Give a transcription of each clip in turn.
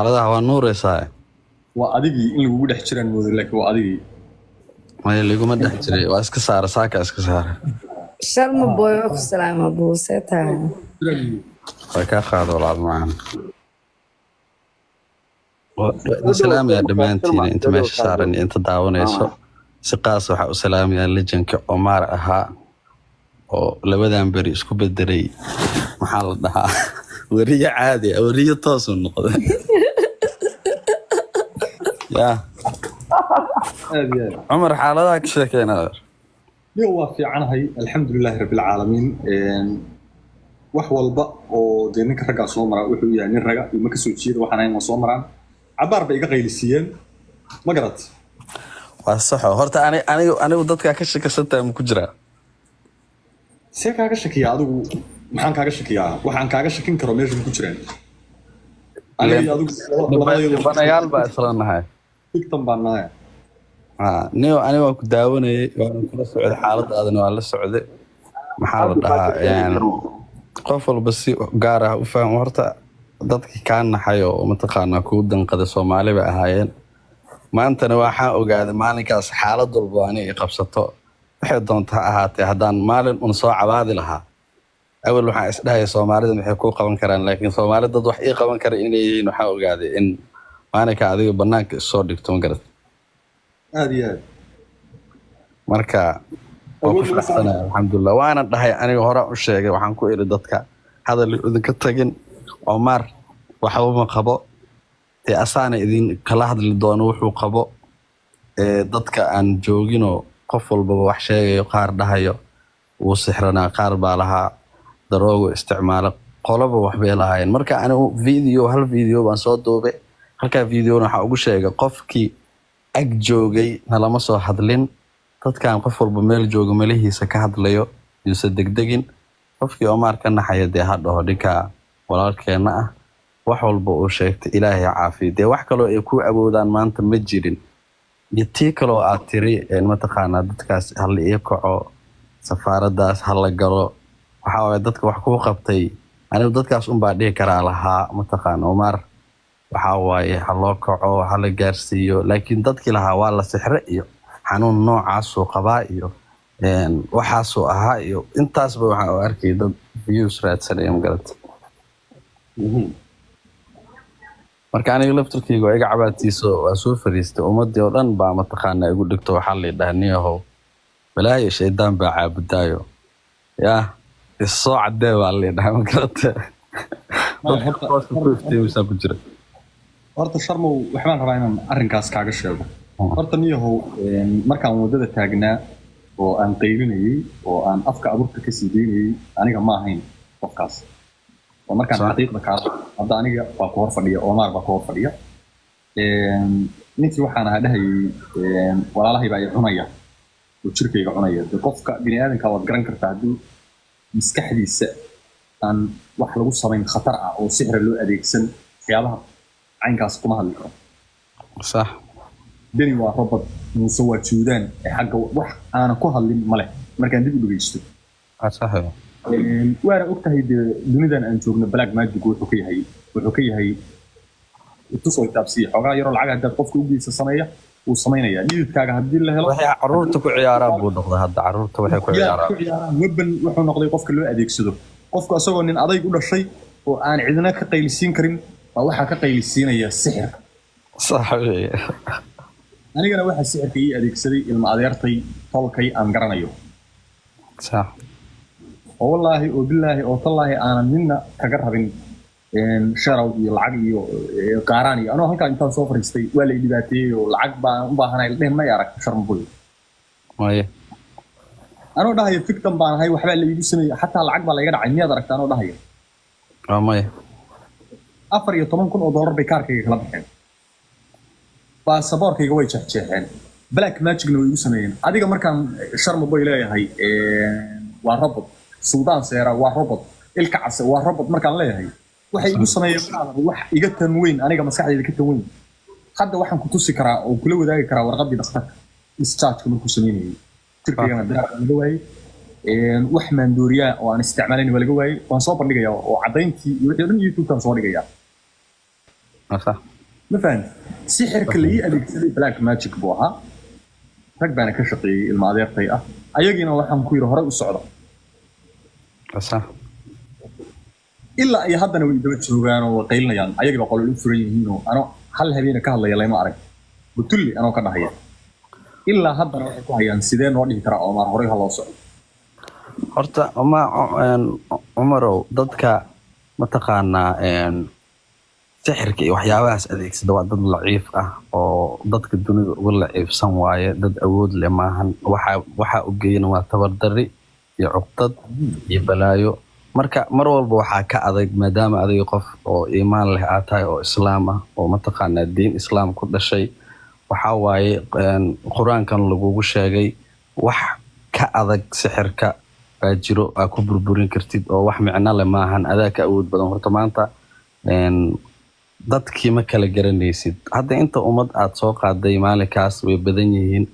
xaaladaha waa nuuraysaa waa adigii in lagugu dhex jiraan moodo laakiin waa adigii maya liguma dhex jiray waa iska saara saaka iska saara sharma boy waa ku salaama buuseta way kaa qaado walaal macaan salaamaya dhammaantiin inta meesha saaran iyo inta daawanayso si qaas waxaa u salaamayaa lejanka Omar ahaa oo labadan beri isku bedelay maxaa la dhahaa wariye caadi ah wariye toos u noqday يا عمر حالاتك شكينا يو وافي عنها الحمد لله رب العالمين wax walba oo deenka raga soo maraa wuxuu yahay nin raga ma ka soo jeedo waxaan ay soo maraan cabaar bay iga qaylisiyeen ma garat waa sax horta anigu dadka ka shakasanta ma ku jira see kaaga shakiyaa adigu maxaan kaaga shakiyaa waxaan kaaga shakin karo meesha ku jiraan adigu banayaal baa islanahay fiktan baan nahay niyo aniga ku daawanayay waan kula socday xaaladaadana waa la socday maxaa la dhahaa qof walba si gaar ah u fahmo horta dadkii ka naxay oo mataqaana ku danqada Soomaaliba ahaayeen maantana waxaan ogaaday maalinkaas xaalad walba aan ay qabsato waxay doontaa ahaatee haddaan maalin un soo cabaadi lahaa awal waxaan isdhahay Soomaalida maxay ku qaban karaan laakiin Soomaalida dad wax ay qaban kara inay yihiin waxaan ogaaday in maalinka adiga banaanka soo dhigto ma garad aad iyo aad marka alxamdulillah waana dhahay aniga hore u sheegay waxaan ku iri dadka hadal idinka tagin Omar waxa uu qabo asaana idin kala hadli doono wuxuu qabo dadka aan joogino qof walba wax sheegayo qaar dhahayo uu sixrana qaar baa laha daroogo isticmaalo qolaba wax bay lahaayeen marka anigu hal video baan soo duubay halka video waxa ugu sheegay qofkii ag joogay lama soo hadlin dadkan qof walba meel jooga meelihiisa ka hadlayo yuusa degdegin qofkii Omar ka naxaya de hadho dhinka walaalkeena ah wax walba uu sheegtay Ilaahay caafiyo wax kale oo ay ku awoodaan maanta ma jirin tii kale oo aad tiri mataqaana dadkaas hal iyo kaco safaaradaas hal la galo waxa way dadka wax ku qabtay anigu dadkaas baa dhihi karaa lahaa mataqaana Omar waxa waaye hal loo kaco hal la gaarsiiyo laakiin dadkii lahaa waa la sixray iyo xanuun noocaas oo qabaa iyo waxaas oo ahaa iyo intaas ba waxa uu arkay dad views raadsanay ma garad marka aniga laftirkeyga iga cabaatiiso waa soo fariistay ummadii oo dhan baa mataqaana igu dhigto waxa la dhaaniyaho balaayo sheedaan baa caabudaayo yaa isoo cadee baa la dhahay ma garad horta sharmo waxaan rabaa inaan arrinkaas kaaga sheego horta niyahow markaan wadada taagnaa oo aan qaylinayay oo aan afka abuurta ka sii deynayay aniga ma ahayn qofkaas oo markaan xaqiiqda ka hadda aniga waa ku hor fadhiya Omar baa ku hor fadhiya ninkii waxaan ahaa dhahayay walaalahay baa cunaya oo jirkayga cunaya qofka bini aadanka waad garan kartaa haddii maskaxdiisa aan wax lagu samayn khatar ah oo sixir loo adeegsan waxyaabaha caynkaas kuma hadli karo صح dani waa robot muuse waa juudaan xagga wax aan ku hadlin male markaan dib u dhageysto صح waana ogtahay dunidan aan joogno black magic wuxuu ka yahay tusoo taabsiya xogaa yaro lacag hadda qofka u geysa sameeya uu sameynaya dhididkaaga hadii la helo waxay caruurta ku ciyaaraan buu noqday hadda caruurta waxay ku ciyaaraan weban wuxuu noqday qofka loo adeegsado qofka asagoo nin adayg u dhashay oo aan cidina ka qaylisiin karin waxa ka qaylisiinaya sixir صح anigana waxa sixirka ii adeegsaday ilma adeertay tolkay aan garanayo صح wallaahi oo billaahi oo tallaahi aanan ninna kaga rabin sharaw iyo lacag iyo qaaraan iyo anoo halkaan intaan soo fariistay waa la dhibaateeyay oo lacag baan u baahanahay dheh ma arag sharmboy waaye anoo dhahayo fiktan baan ahay waxba la iigu sameeyay xataa lacag baa la iga dhacay miyaad aragtaa anoo dhahayo maaye $14,000 bay kaarkayga kala baxeen baasaboorkayga way jeexjeexeen black magicna way igu sameeyeen adiga markaan sharmboy leeyahay waa robot suudaan seera waa robot ilka case waa robot markaan leeyahay waxay igu sameeyeen wax iga tan weyn aniga maskaxdayda ka tan weyn hadda waxaan ku tusi karaa oo kula wadaagi karaa warqadii dhakhtarka discharge markuu sameeyay tirkayna daara laga waayay wax maandooriya oo aan isticmaalin walaga waayay waan soo bandhigayaa oo cadayntii iyo wixii dhan YouTube kan soo dhigayaa صح ما فهمت سحرك اللي أديك بلاك ماجيك بوها ركبنا كشقي الماضي قيئة أيجينا وحنا كوير هراء الصعدة صح إلا أي حد أنا ويدوت شوغان وقيلنا يعني أيجي بقول له فريهينو أنا هل هبينا كهلا يلا ما أعرف بتقولي أنا كنا هيا إلا حد أنا هيا سيدين ودي ترى عمر هراء هلا صعد horta Umarow dadka mataqaanaa sixirka iyo waxyaabahaas adeegsada waa dad laciif ah oo dadka dunida uga laciifsan waaye dad awood leh maahan waxa u geeyna waa tabardari iyo cuqdad iyo balaayo marka mar walba waxaa ka adag maadaama adiga qof oo iimaan leh aad tahay oo islaam ah oo mataqaanaa diin islaam ku dhashay waxa waaye quraankan lagugu sheegay wax ka adag sixirka jiro aa ku burburin kartid oo wax micno leh maahan adaa ka awood badan horta maanta dadkii ma kala garanaysid hadda inta ummad aad soo qaaday maalinkaas way badan yihiin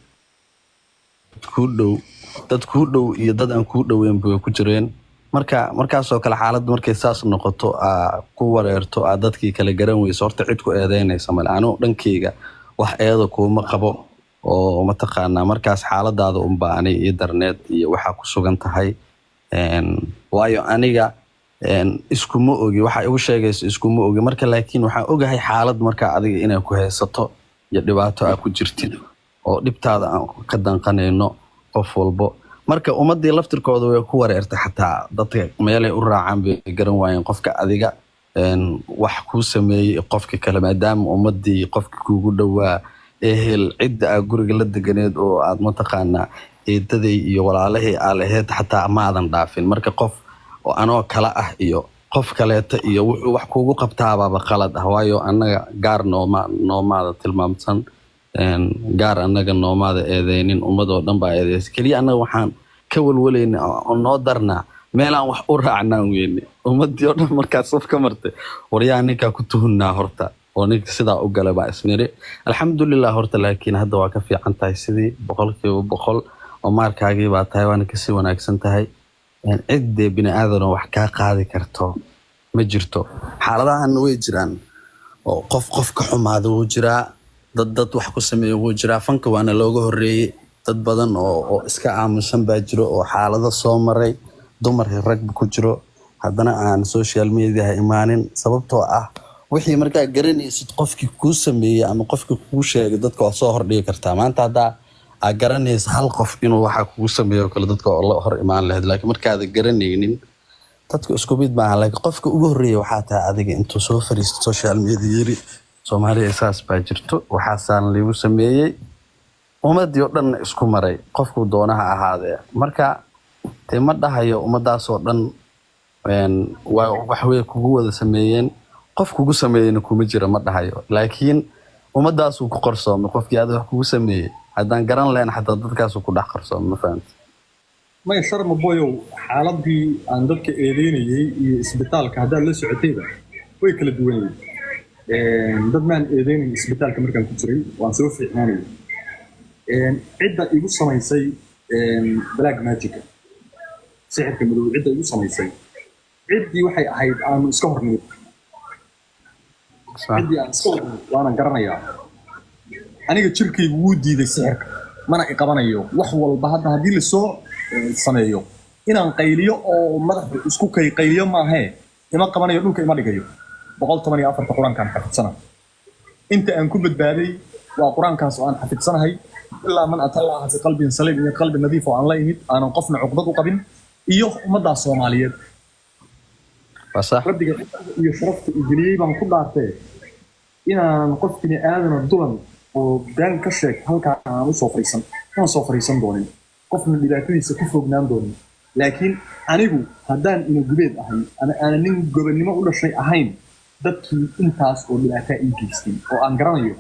dad ku dhow iyo dad aan ku dhoweyn bay ku jireen markaasoo kale xaalad markay saas noqoto ku wareerto dadkii kala garan weyso horta cid ku eedeynaysa male anuu dhankeyga wax eeda kuuma qabo oo mataqaanaa markaas xaaladaada unbaanay iyo darneed iyo waxaa ku sugan tahay waayo aniga iskuma ogi waxa igu sheegayso iskuma ogi marka laakiin waxaan ogahay xaalad marka adiga inay ku haysato iyo dhibaato aad ku jirtid oo dhibtaada aan ka danqanayno qof walbo marka ummadii laftirkooda way ku wareertay xataa dadka meelay u raacaan bay garan waayeen qofka adiga wax ku sameeyay qofka kale maadaama ummadii qofka kuugu dhawaa ehel cidda guriga la deganeed oo aad mataqaanaa eedaday iyo walaalahii aa lahayd xataa maadan dhaafin marka qof oo anoo kala ah iyo qof kaleeta iyo wuxuu wax kuugu qabtaabaaba qalad ah waayo annaga gaar noomaada tilmaamsan gaar annaga noomaada eedeynin ummadoo dhan baa eedeysa keliya annaga waxaan ka walwalayna oo noo darnaa meelaan wax u raacnaan weyne ummadii oo dhan markaas saf ka martay waryaa ninkaa ku tuhunnaa horta oo ninka sidaa u galay baa ismiri alxamdulilah horta laakiin hadda waa ka fiican tahay sidii 100% oo maarkaagii baa tahay waana kasii wanaagsan tahay ciddee bini aadan wax kaa qaadi karto ma jirto xaaladahan way jiraan oo qof ka xumaada wuu jiraa dad wax ku sameeyo wuu jiraa fanka waana looga horeeyay dad badan oo iska aamusan baa jiro oo xaalado soo maray dumar rag ku jiro haddana aan social media imaanin sababtoo ah wixii markaa garanaysid qofkii kuu sameeyay ama qofkii kuu sheegay dadka waa soo hordhigi kartaa maanta haddaa aad garanaysa hal qof inuu waxa kugu sameeyo kale dadka oo la hor imaan lahayd laakiin markaad garanaynin dadka isku mid maaha laakiin qofka ugu horeeyay waxaa tahay adiga intuu soo fariisto social media yiri Soomaaliya saas baa jirto waxaasaan lagu sameeyay ummadii oo dhan isku maray qofku doonaha ahaadee marka ma dhahayo ummadaas oo dhan wax way kugu wada sameeyeen qof kugu sameeyayna kuma jira ma dhahayo laakiin ummadaas uu ku qarsoomay qofkii aad wax kugu sameeyay haddaan garan lahayn xataa dadkaas uu ku dhex qarsoomay ma fahamtid ما يشرب مبويو حالتي عن ذلك إيديني إسبيتال كهذا اللي سعتيبه ويكل الدوين ضد من إيديني إسبيتال كمركان كتري وانسوف في عناني عدة يقص ما يسي بلاك ماجيك سحر كملو عدة يقص ما يسي عدي وحي أحيد أنا إسكور مني عدي أنا إسكور وأنا قرنا إياه أنا قلت لك ودي ذي السحر ما أنا إقامنا يو وحول بهذا هذه السوء sameeyo inaan qayliyo oo madaxda isku qayliyo ma ahe ima qabanayo dhulka ima dhigayo 114 quraankan xafidsana inta aan ku badbaaday waa quraankaas oo aan xafidsanahay ilaa man atallaaha fi qalbin saliim iyo qalbi nadiif oo aan la imid aanan qofna cuqdad u qabin iyo ummadda Soomaaliyeed wasax rabbiga iyo sharafta idiliyay baan ku dhaartay inaan qof bini aadan dulan oo daan ka sheeg halka aan u soo fariisan doonin qofna dhibaatadiisa ku fognaan doonin laakiin anigu haddaan ina gubeed ahay ama aan nin gobonnimo u dhashay ahayn dadkii intaas oo dhibaato ii geystay oo aan garanayo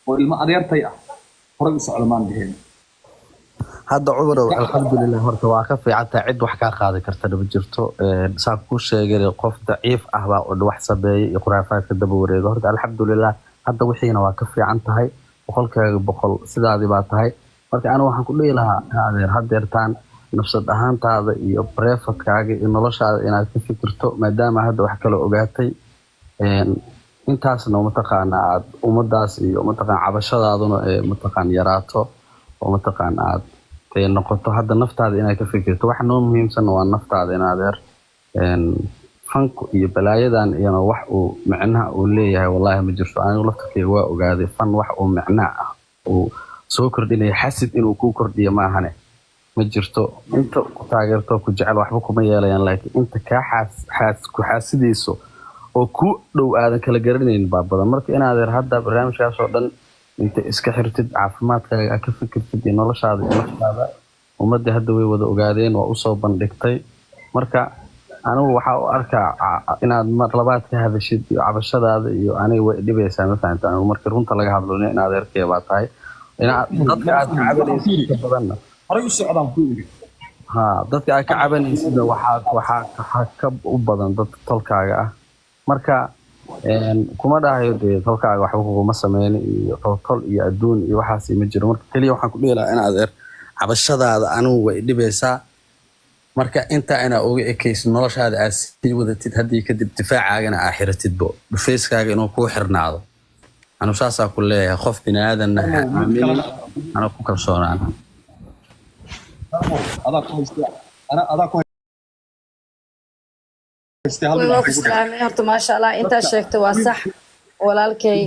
oo ilmo adeertay ah horay u socdo maan dheheen hadda Umarow alxamdulilah horta waa ka fiican tahay cid wax ka qaadi karta ma jirto saa ku sheegay qof daciif ah baa oo wax sameeyay iyo quraafaadka daba wareega horta alxamdulilah hadda wixiina waa ka fiican tahay 100% sidaadii baa tahay marka anu waxaan ku dhihi lahaa hadeertaan nafsad ahaantaada iyo breefadkaaga iyo noloshaada inaad ka fikirto maadaama hadda wax kale ogaatay intaasna mataqaana aad ummadaas iyo mataqaan cabashadaaduna ee mataqaan yaraato oo mataqaan aad tay noqoto hadda naftaada inaad ka fikirto wax noo muhiimsan waa naftaada inaad fanku iyo balaayadan iyana wax uu macnaha uu leeyahay wallahi ma jirto anigu laftirkeyga waa ogaaday fan wax uu macnaha ah uu soo kordhinaya xasid inuu ku kordhiyo ma ahane ma jirto inta ku taageerto ku jecel waxba kuma yeelayaan laakiin inta ka ku xaasidayso oo ku dhow aadan kala garanayn baa badan marka inaad hadda barnaamijkaas oo dhan inta iska xirtid caafimaadkaaga ka fikirtid iyo noloshaada iyo naftaada ummadda hadda way wada ogaadeen waa u soo bandhigtay marka anigu waxa u arkaa inaad mar labaad ka hadashid iyo cabashadaada iyo aniga way dhibaysaa ma fahamta anigu markii runta laga hadlo inaad erkay baa tahay inaad dadka aad ka cabanaysid badanna horay u socdaan ku yiri dadka aad ka cabanaysid waxaa ka u badan dadka tolkaaga ah marka kuma dhahayo dee tolkaaga waxba kuma sameyn iyo tol iyo adduun iyo waxaas ma jiro marka kaliya waxaan ku dheelaa inaad cabashadaada anigu way dhibaysaa marka inta ana uga ekayso noloshaada aad sii wadatid haddii kadib difaacaagana aa xiratidbo dhufayskaaga inuu kuu xirnaado anu saasaa ku leeyahay qof binaadanna aaminin ana ku kalsoonaan horta maasha allah intaa sheegtay waa sax walaalkay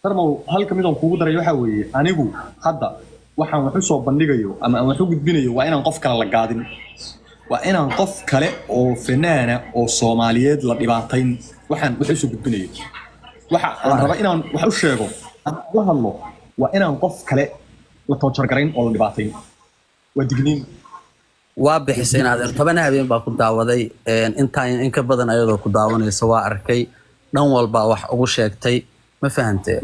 sarmow halka midaan kuugu daray waxaa weeye anigu hadda waxaan wax u soo bandhigayo ama aan wax u gudbinayo waa inaan qof kale la gaadin waa inaan qof kale oo fanaana oo Soomaaliyeed la dhibaatayn waxaan wax u soo gudbinayo waxa aan raba inaan wax u sheego la hadlo waa inaan qof kale la toojar garayn oo la dhibaatayn waa digniin waa bixisay inaad 10 habeen baa ku daawaday in ka badan ayadoo ku daawanaysa waa arkay dhan walba wax ugu sheegtay ma fahantay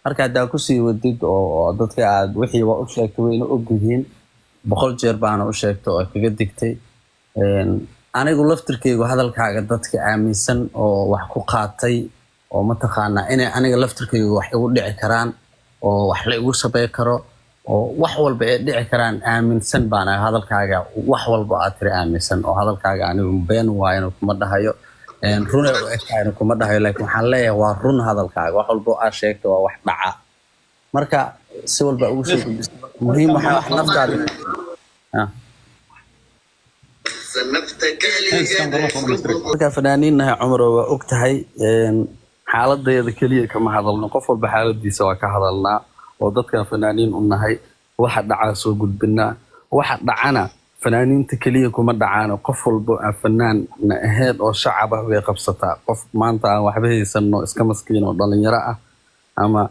marka daa ku sii wadid oo dadka aad wixii waa u sheegtay wayna ogyihiin 100 jeer baana u sheegtay oo kaga digtay anigu laftirkeygu hadalkaaga dadka aaminsan oo wax ku qaatay oo mataqaana inay aniga laftirkeygu wax igu dhici karaan oo wax la igu sameey karo oo wax walba ay dhici karaan aaminsan baana hadalkaaga wax walba aad tiri aaminsan oo hadalkaaga anigu been waayna kuma dhahayo run oo ekayna kuma dhahayo laakiin waxaan leeyahay waa run hadalkaaga wax walba aad sheegto waa wax dhaca marka si walba ugu soo gudbis muhiim waxa wax naftaada marka fanaaniinna Cumar waa ogtahay xaaladdeeda kaliya kama hadalno qof walba xaaladiisa waa ka hadalnaa oo dadka fanaaniin u nahay waxa dhaca soo gudbinaa waxa dhacana fanaaniinta kaliya kuma dhacaan qof walba fanaan aheed oo shacab ah way qabsataa qof maanta aan waxba haysanno iska maskiin oo dhalinyaro ah ama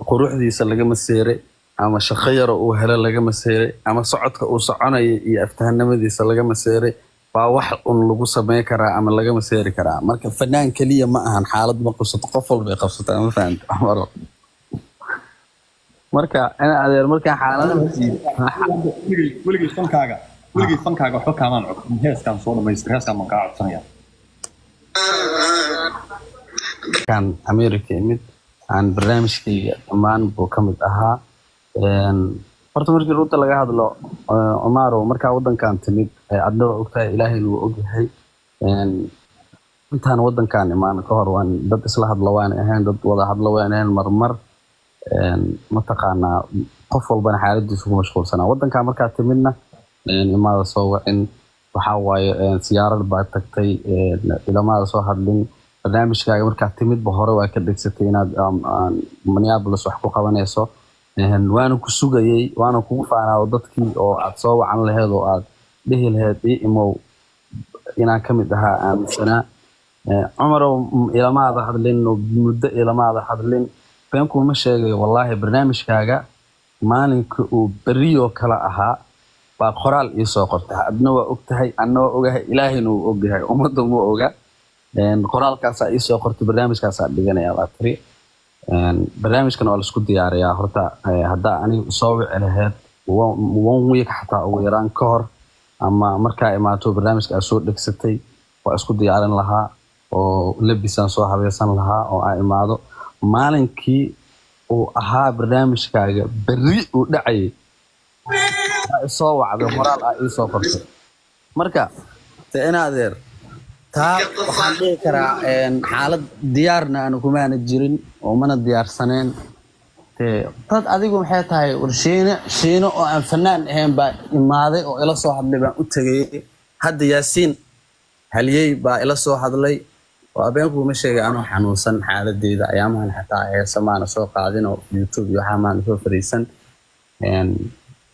quruxdiisa laga maseeray ama shaqo yar uu helo laga maseeray ama socodka uu soconayo iyo aftahanimadiisa laga maseeray waa wax lagu sameey karaa ama laga maseeri karaa marka fanaan kaliya ma ahan xaalad ma qabsato qof walba ay qabsataa ma fahanto Cumaro marka ana adeer marka xaaladaha weligii fankaaga waxba kaamaan cod heeskan soo dhamaystir heeskan ma ka codsanaya kan America mid aan barnaamijkayga dhammaan buu ka mid ahaa horta markii runta laga hadlo Omaro marka wadankan timid adna ogtahay Ilaahay uu ogyahay intaan wadankan imaan ka hor waan dad isla hadla waan ahayn dad wada hadla waan ahayn marmar mataqaana qof walbana xaaladiisu ku mashquulsanaa wadanka marka timidna imaada soo wacin waxa waaye siyaarad baa tagtay ilamaada soo hadlin barnaamijkaaga marka timidba hore waa ka dhigsatay inaad Minneapolis wax ku qabanayso waana ku sugayay waana kugu faanaa dadkii oo aad soo wacan lahayd oo aad dhihi lahayd imow inaan ka mid ahaa aaminsanaa Cumar ilamaada hadlin muddo ilamaada hadlin beenku ma sheegayo wallahi barnaamijkaaga maalinka uu bariyo kala ahaa baa qoraal ii soo qortay adna waa ogtahay anna waa ogahay Ilaahayna uu ogyahay ummadda ma oga qoraalkaas ii soo qortay barnaamijkaas aad dhiganaya baa tiri barnaamijkan waa la isku diyaariyaa horta hadda aniga soo wici lahayd one week xataa ugu yaraan ka hor ama markaa imaato barnaamijka soo dhegsatay waa isku diyaarin lahaa oo labisaan soo habaysan lahaa oo aan imaado maalinkii uu ahaa barnaamijkaaga bari uu dhacay soo wacdo moraal ii soo qortay marka ina adeer taa waxaan dhihi karaa xaalad diyaarna aan kumaana jirin oo mana diyaarsaneen dad adigu maxay tahay shiino oo aan fanaan ahayn baa imaaday oo ila soo hadlay baan u tagay hadda yaasiin haliyey baa ila soo hadlay oo abeenku ma sheegay anoo xanuunsan xaaladeyda ayaamahan xataa heesamaana soo qaadin oo YouTube iyo waxa maan soo fariisan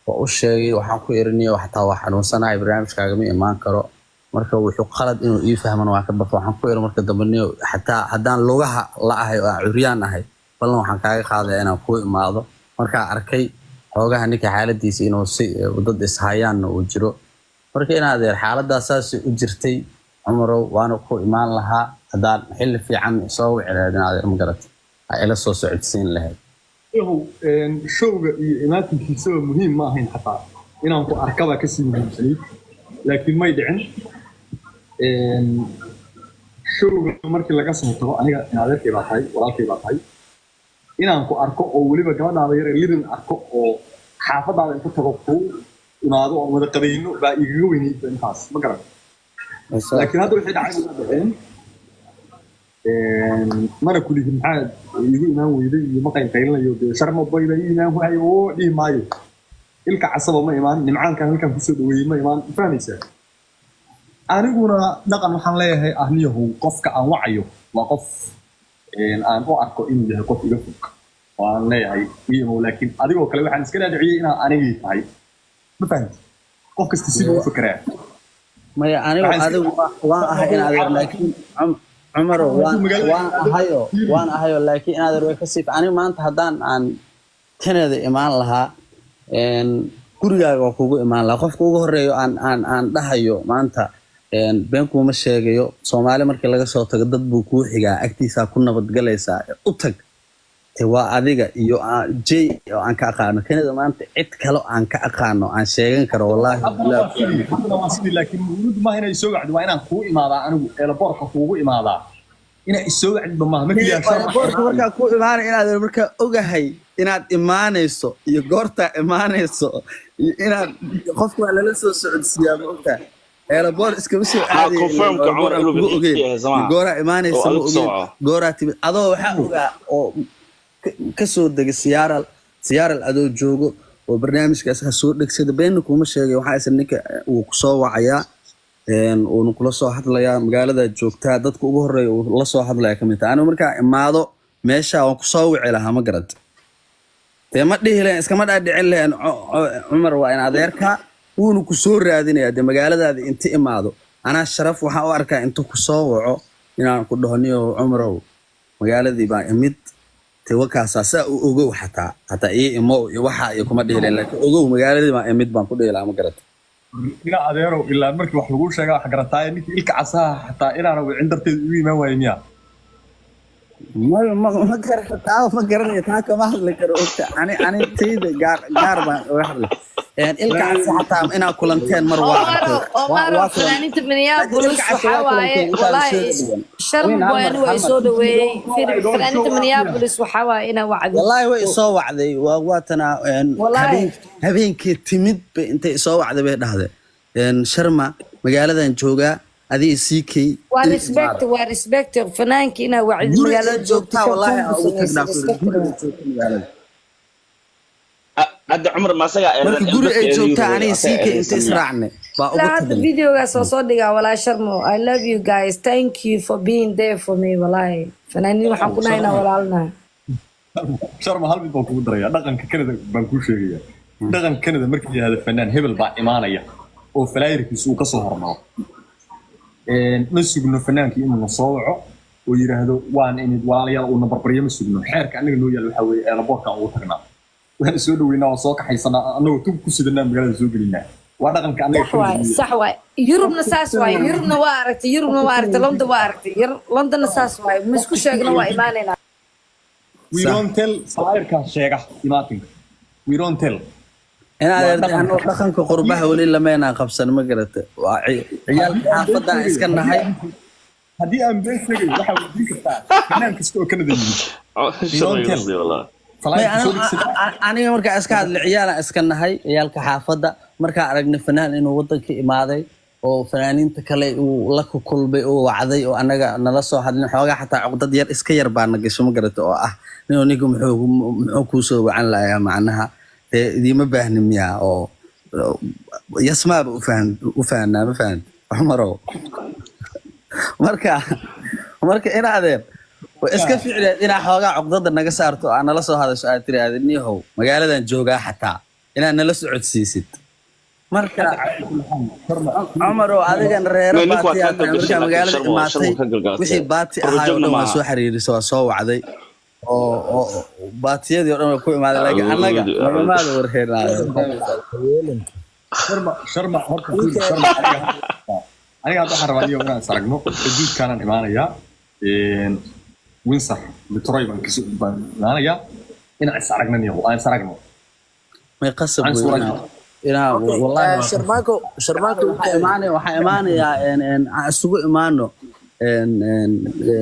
oo u sheegay waxaan ku irinayo xataa waa xanuunsanahay barnaamijkaaga ma imaan karo marka wuxuu qalad inuu ii fahman waa ka baqo waxaan ku irin marka dambeeniyo xataa haddaan lugaha la ahay oo curyaan ahay ballan waxaan kaaga qaaday inaan ku imaado markaa arkay xoogaha ninka xaaladiisa inuu si dad ishayaanna uu jiro marka inaad xaaladaas saas u jirtay Cumarow waana ku imaan lahaa haddaan xilli fiican soo wicilaa inaad ma garat ay ila soo socodsiin lahayd showga iyo imaatinkiisa muhiim ma ahayn xataa inaan ku arkaba ka sii muhiimsanayd laakiin may dhicin showga markii laga soo tago aniga adeerkay baa tahay walaalkay baa tahay inaan ku arko oo weliba gabadhaada yar lirin arko oo xaafadaada inta tago ku imaado oo wada qabayno baa igaga weynayd intaas ma garan laakiin hadda wixii dhacay ma dhaceen mana kulihi maxaa igu imaan weyday iyo ma qaylqaylinayo dee sharma bayba ii imaan waayo oo dhihi maayo ilka casaba ma imaan nimcaankan halkan kusoo dhaweeyey ma imaan fahmaysaa aniguna dhaqan waxaan leeyahay ahniyahu qofka aan wacayo waa qof aan u arko inuu yahay qof iga fog oo aan leeyahay iyamo laakiin adigoo kale waxaan iska dhaadhiciyey inaan anigii tahay ma fahamti qof kasta siduu u fikiraa maya anigu adigu waan ahay in adeer laakiin Cumarow waan ahayo laakiin in adeer way ka siif anigu maanta haddaan aan Canada imaan lahaa gurigaaga oo kugu imaan lahaa qofka ugu horeeyo aan dhahayo maanta beenkuma sheegayo Soomaali markii laga soo tago dad buu ku xigaa agtiisa ku nabad galaysaa u tag waa adiga iyo jay oo aan ka aqaano Canada maanta cid kale aan ka aqaano aan sheegan karo wallahi laakiin muddo ma inay soo wacdo waa inaan ku imaadaa anigu eelaboorka kuugu imaadaa inay soo wacdo ma markii eelaboorka marka ku imaanay inaad marka ogahay inaad imaanayso iyo goorta imaanayso iyo inaad qofku waa lala soo socodsiyaa ma ogtahay eelaboor iska soo aaday confirm ka Cumar inuu bixiyay goora imaanayso ma ogtahay goora timid adoo waxa ogaa oo ka soo degay siyaaral adoo joogo oo barnaamijkaas ha soo dhagsada been kuma sheegay waxa aysan ninka uu ku soo wacayaa uu kula soo hadlayaa magaalada joogtaa dadka ugu horeeya uu la soo hadlaya kamid tahay anigu markaa imaado meesha aan ku soo wici lahaa ma garad ma dhihi lahayn iskama dhaadhicin lahayn Cumar waa in adeerka uuna ku soo raadinayaa de magaaladaada inta imaado anaa sharaf waxaan u arkaa inta ku soo waco inaan ku dhahniyo Cumarow magaaladii baa imid wakaasa saa u ogow xataa imo waxa ay kuma dhiileen laakiin ogow magaaladii ma imid baan ku dhiilaa ma garat ila adeero ilaa markii wax lagu sheegaa wax garataay ninkii ilka casaha xataa inaana wicin darteed u imaan waayay miya ma garanaya taa kama hadli karo ogta ani tayda gaar baan uga hadlay ilka casa xataa inaa kulanteen mar waa fanaaniinta Minneapolis waxa waaye wallahi sharm booyan way soo dhaweeyay fanaaniinta Minneapolis waxa waaye ina wacdi wallahi way soo wacday waa tana habeenkii timid bay intay soo wacday bay dhahdeen sharma magaaladan joogaa adii CK waa respect fanaanka ina wacdi magaalada joogta wallahi ugu tagnaa hadda Cumar ma saga marka guri ay joogtaa aniga CK inta israacne baa ugu tagnaa videoga soo dhigaa walaa sharmo I love you guys thank you for being there for me wallahi fanaaniin waxaan ku nahaynaa walaalna sharma hal mid baan kugu daraya dhaqanka Canada baan ku sheegaya dhaqanka Canada markii yiraahdo fanaan hebel baa imaanaya oo falaayirkiisu uu ka soo hormaro ma sugno fanaanka inuu soo waco oo yiraahdo waan imid walaalayaal uu nabarbaryo ma sugno xeerka aniga noo yaal waxa weeye eelaboorka ugu tagnaa waxaan soo dhaweynaa oo soo kaxaysanaa anagoo tug ku sidanaa magaalada soo gelinaa waa dhaqanka aniga sax waay Yurubna saas waay Yurubna waa aragtay London waa aragtay London saas waay ma isku sheegno waa imaanayna we don't tell falaayirka sheega imaatinka we don't tell أنا dhaqanka qurbaha wali lameena qabsan ma garata waa ciyaalka xaafada iskana hay hadii aan been sheegay waxa uu diin kartaa fanaan kasta oo Canada aniga markaa iska hadlay ciyaala iska nahay ciyaalka xaafada markaa aragna fanaan inuu wadanka imaaday oo fanaaniinta kale uu la kulmay oo wacday oo anaga nala soo hadlin xoogaa xataa cugdad yar iska yar baa nagasho ma garato oo ah ninka muxuu ku soo wacan lahaa macnaha idima baahni miya oo yasmaaba u fahanaa ma fahan Umaro marka ina adeer iska ficilay ina xoogaa cugdada naga saarto aan nala soo hadasho aad tiraahdo niyow magaaladan joogaa xataa inaan nala socodsiisid marka Umaro adigan reero baati marka magaalada imaatay wixii baati ahaa oo soo xiriirisay waa soo wacday oo baatiyadii oo dhan ku imaaday laakiin anaga magamaada warheynaayo sharma horta aniga hadda waxaan rabaa inaan saragno xuduudkaanaan imaanayaa Windsor Detroit baan imaanayaa inaan is aragnaniyo aan saragno may qasab ina wallahi sharmaako waxaa imaanayaa isugu imaano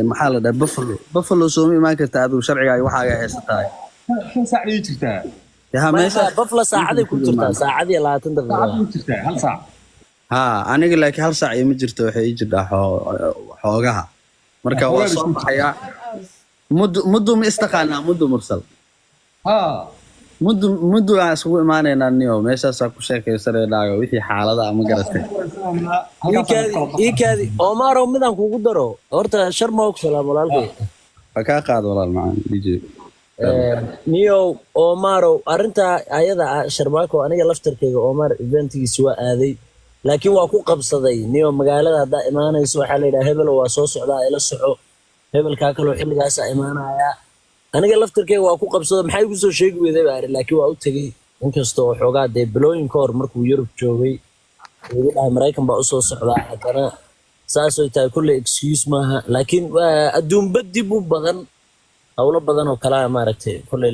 maxaa la dhahaa buffalo soo ma imaan kartaa adigu sharciga waxaaga heysatahay saacadii jirtaa yaa meesha buffalo saacadii ku jirtaa saacadii 20 daqiiqo jirtaa hal saac aniga laakiin hal saac ma jirto waxay ii jirtaa xoogaha marka waa soo baxaya muddo ma istaqaanaa muddo mursal muddo aan isugu imaanaynaa niyo meeshaas ku sheekaysanayna wixii xaalada ama garatay iikaadi Omaro midaan kugu daro horta sharma oo salaam walaalkay ka qaad walaal macaan DJ niyo Omaro arinta ayada sharmaako aniga laftarkeyga Omar eventigiisa waa aaday laakiin waa ku qabsaday niyo magaalada hadda imaanayso waxa la yiraahdaa hebel waa soo socdaa ila soco hebelka kale xilligaas imaanaya aniga laftarkeyga waa ku qabsaday maxay ugu soo sheegi weeday baa laakiin waa u tagay inkastoo xoogaa de bilooyin ka hor markuu Yurub joogay ugu dhahay Mareykan baa u soo socdaa hadana saas oo tahay kulli excuse maaha laakiin adduunba dib u badan hawlo badan oo kala maaragtay kulli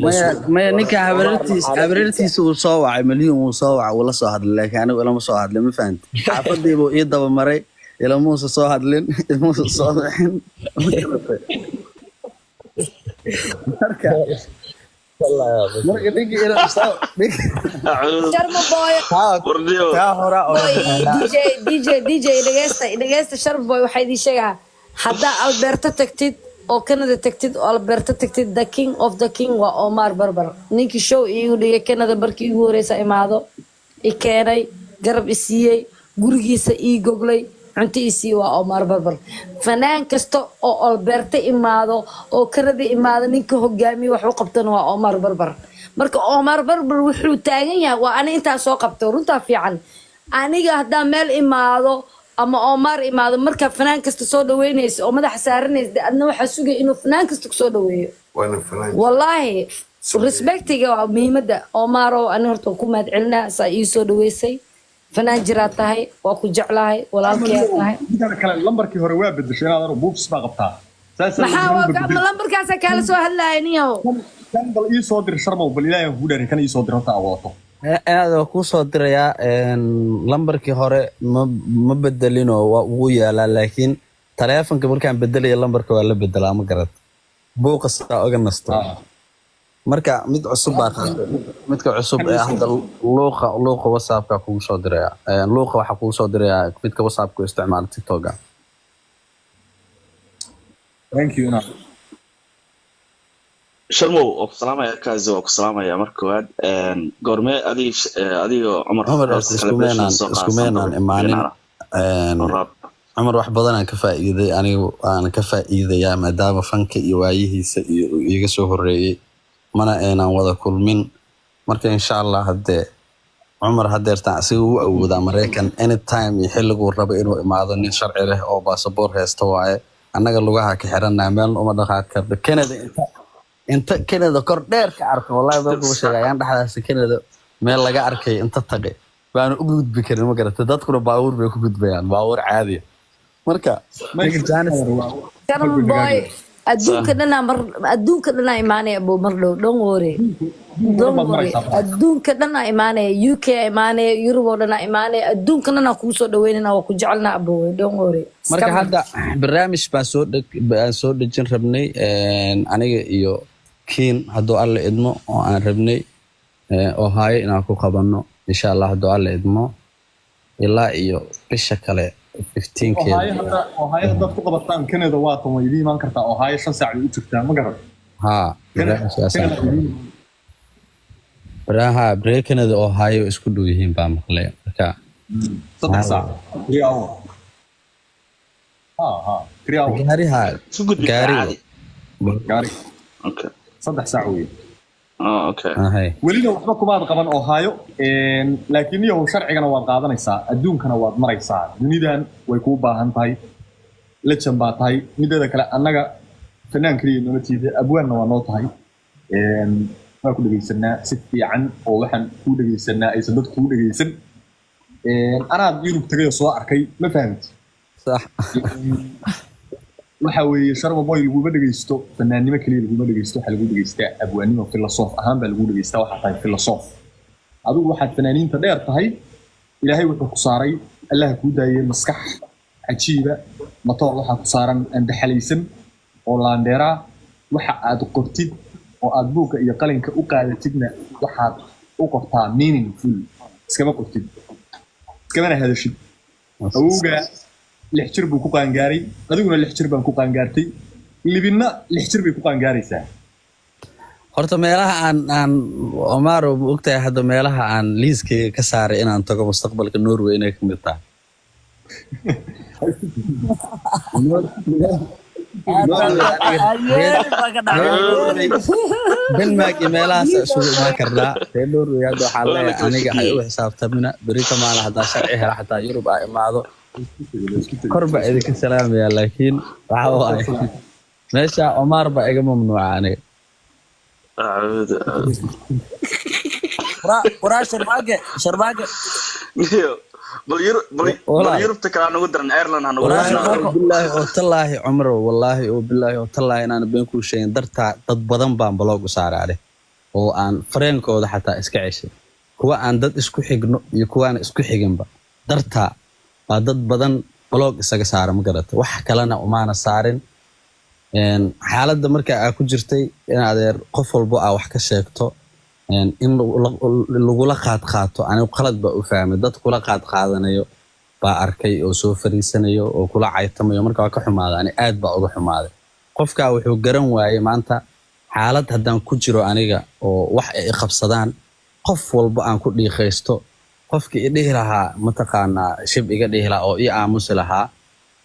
ma ninka habartiisa uu soo wacay milyan uu soo wacay wala soo hadlay laakiin anigu lama soo hadlay ma fahanti xaafadiiba ii daba maray ila muusa soo hadlin muusa soo bixin marka dhigi ila soo sharma boy DJ dhageysta sharma boy waxay idin sheegaa hadda Alberta tagtid oo Canada tagtid oo Alberta tagtid the king of the king waa Omar Barbar ninkii show iigu dhigay Canada barkii ugu horeysa imaado keenay garab isiiyay gurigiisa ii goglay cuntiisii waa Omar Barbar fanaan kasta oo Alberta imaado oo Canada imaado ninka hogaamiye wax uu qabtana waa Omar Barbar marka Omar Barbar wuxuu taagan yahay waa ana inta soo qabtay runta fiican aniga hadda meel imaado ama Omar imaado marka fanaan kasta soo dhaweynayso oo madax saaranayso adna waxa sugay inuu fanaan kasta soo dhaweeyo wallahi respectiga waa muhiimada Omar oo aan horta ku mahad celinaa saa ii soo dhaweysay fanaan jira tahay waa ku jeclahay walaalkay tahay kale lambarkii hore waa bedeshay inaad buufs baa qabtaa maxaa waa lambarkaas kala soo hadlaayniyo kan bal ii soo dir sharmo bal ilaahay ku dhaari kan ii soo dir horta awooto aad ku soo diraya lambarkii hore ma bedelino waa ugu yaalaa laakiin taleefanka markaan bedelayo lambarka waa la bedelaa ma garad buuqas oga nasto marka mid cusub baa midka cusub ee hadda luuqa WhatsApp-ka kugu soo diraya luuqa waxa kugu soo diraya midka WhatsApp-ku isticmaal TikTok-ga thank you na sharmo oo salaamaya kaasi oo salaamaya marka waad goorme adiga Umar isku meenan imaanin Umar wax badan aan ka faa'iiday anigu aan ka faa'iidayaa maadaama fanka iyo waayihiisa iyo iga soo horeeyay mana aanan wada kulmin marka insha Allah hadde Umar hadeertaan si uu awoodaa Mareykan anytime iyo xilligu rabo inuu imaado nin sharci leh oo passport haysto waaye annaga lugaha ka xiranaa meel uma dhaqaaq karto inta Canada kor dheer ka arko wallahi baa ku sheegayaan dhaxdaas Canada meel laga arkay inta tagay baan u gudbi karin ma garato dadkuna baawur bay ku gudbayaan baawur caadi marka sharma boy adduunka dhana imaanaya abo mar dhow don't worry adduunka dhana imaanaya UK imaanaya Europe dhana imaanaya adduunka dhana ku soo dhaweynana waa ku jecelna abo don't worry marka hadda barnaamij baa soo dhajin rabnay aniga iyo kiin hadduu alla idmo oo aan rabnay oo haayo inaan ku qabanno insha Allah hadduu alla idmo ilaa iyo bisha kale 15keeda ohaayo haddaad ku qabataan Canada waa tan way idin imaan kartaa ohaayo 5 saac u jirtaa ma garan haa baraha Canada Ohio isku dhow yihiin baa maqlay marka 3 saac 3 hour ها 3 hour gaariha gaari okay 3 saac weey okay welina waxba kumaad qaban ohaayo laakiin iyo sharcigana waad qaadanaysaa adduunkana waad maraysaa dunidan way ku baahan tahay la jambaa tahay midada kale annaga fanaan kaliya noo tiide abwaanna waa noo tahay waa ku dhageysanaa si fiican oo waxaan ku dhageysanaa aysan dad ku dhageysan anaad Yurub tagay soo arkay ma fahamtid صح waxa weeye Sharma Boy lagu dhageysto fanaanimo kaliya lagu dhageysto waxa lagu dhageystaa abwaanimo filosof ahaan baa lagu dhageystaa waxa tahay filosof adigu waxaad fanaaniinta dheer tahay ilaahay wuxuu ku saaray Allah ku daayay maskax cajiiba matoor waxa ku saaran andaxalaysan oo laandheera waxa aad qortid oo aad buuga iyo qalinka u qaadatidna waxaad u qortaa meaningful iskama qortid iskama hadashid awga 6 jir buu ku qaangaaray adiguna 6 jir baan ku qaangaartay libina 6 jir bay ku qaangaaraysaa horta meelaha aan Omar oo ogtahay hadda meelaha aan liiskayga ka saaray inaan tago mustaqbalka Norway inay ka mid tahay Denmark meelahaas isugu imaan karnaa Norway hadda waxaa leeyahay aniga ay u xisaabtamina berita maana hadda sharci hela xataa Yurub ay imaado korba idinka salaamaya laakiin waxa waaye meesha Omar ba iga mamnuuca aniga ورا شرباقة بل يوروب تكرار نقول درن ايرلاند هنقول بالله والله عمره والله وبالله والله انا بينكم شيء درتا dad badan baan blog u saaray oo aan fareenkooda xataa iska ceshay kuwa aan dad isku xigno iyo kuwa aan isku xiginba darta waa dad badan blog isaga saaray ma garata wax kalena umaana saarin xaaladda marka ay ku jirtay in adeer qof walba wax ka sheegto in lagu la qaato anigu qalad ba u fahmay dad kula qaadanayo baa arkay oo soo fariisanayo oo kula caytamayo marka waa ka xumaaday ani aad baa uga xumaaday qofka wuxuu garan waayay maanta xaalad haddaan ku jiro aniga oo wax ay qabsadaan qof walba aan ku dhiiqaysto qofkii i dhihi lahaa mataqaanaa shib iga dhihi lahaa oo i aamusi lahaa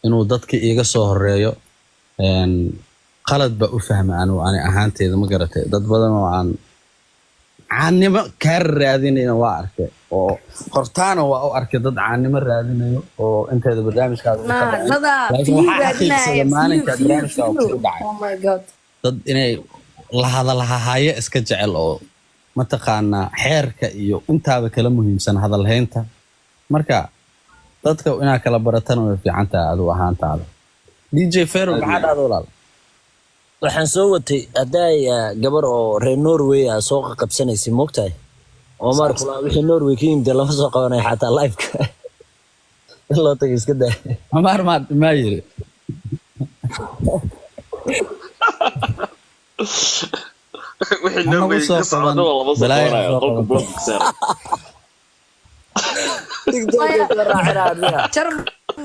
inuu dadka iga soo horeeyo qalad ba u fahmay ani ahaanteeda ma garatay dad badan oo caanimo kaar raadinayna waa arkay oo qortaana waa u arkay dad caanimo raadinayo oo inteeda barnaamijkaada oh my god dad inay la hadalhahaye iska jecel oo mataqaanaa xeerka iyo intaaba kala muhiimsan hadalhaynta marka dadka inaa kala baratana way fiican tahay adigu ahaantaada DJ Fero maxaa dhacday walaal waxaan soo watay haday gabar oo reer Norway ah soo qabsanaysay moogtahay Omar kula wixii Norway ka yimid lama soo qabanay xataa live-ka loo tagay iska daa Omar ma yiri wixii Norway ka socdo lama soo qabanay qolka blog saar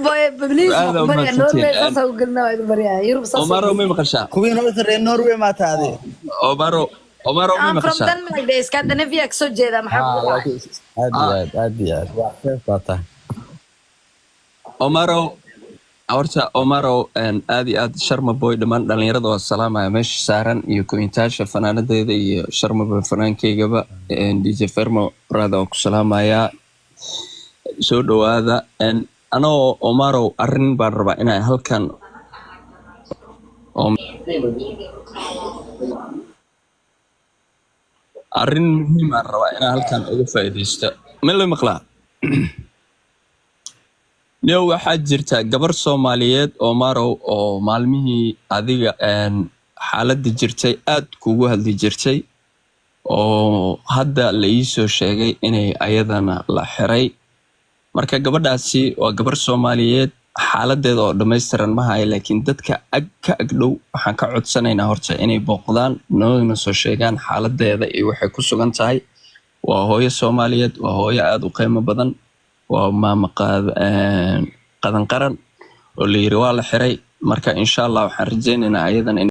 boy please bariya Norway sasa u galna waa bariya Yurub sasa Omar ma maqashaa kuwii reer Norway ma taade Omar ma maqashaa from Denmark de Scandinavia soo jeeda maxaa aad waa faata Omaro aad iyo aad Sharma Boy dhamaan dhalinyarada waa salaamaya meesha saaran iyo kointaasha fanaanadeeda iyo Sharma Boy fanaankeygaba DJ Fermo brada oo ku salaamaya soo dhawaada anoo Omaro arrin baan rabaa inaan halkan arrin muhiim aan rabaa inaan halkan uga faa'iideysto meel la maqlaa Leo waxaa jirta gabar Soomaaliyeed Omaro oo maalmihii adiga xaaladda jirtay aad kugu hadli jirtay oo hadda la ii soo sheegay inay ayadana la xiray marka gabadhaasi waa gabar Soomaaliyeed xaaladeeda oo dhameystiran ma hayo laakiin dadka ka agdhow waxaan ka codsanaynaa horta inay booqdaan noona soo sheegaan xaaladeeda iyo waxay ku sugan tahay waa hooyo Soomaaliyeed waa hooyo aad u qiimo badan وماما قادن قرن واللي يروى الحري مركا إن شاء الله وحرجيننا أيضا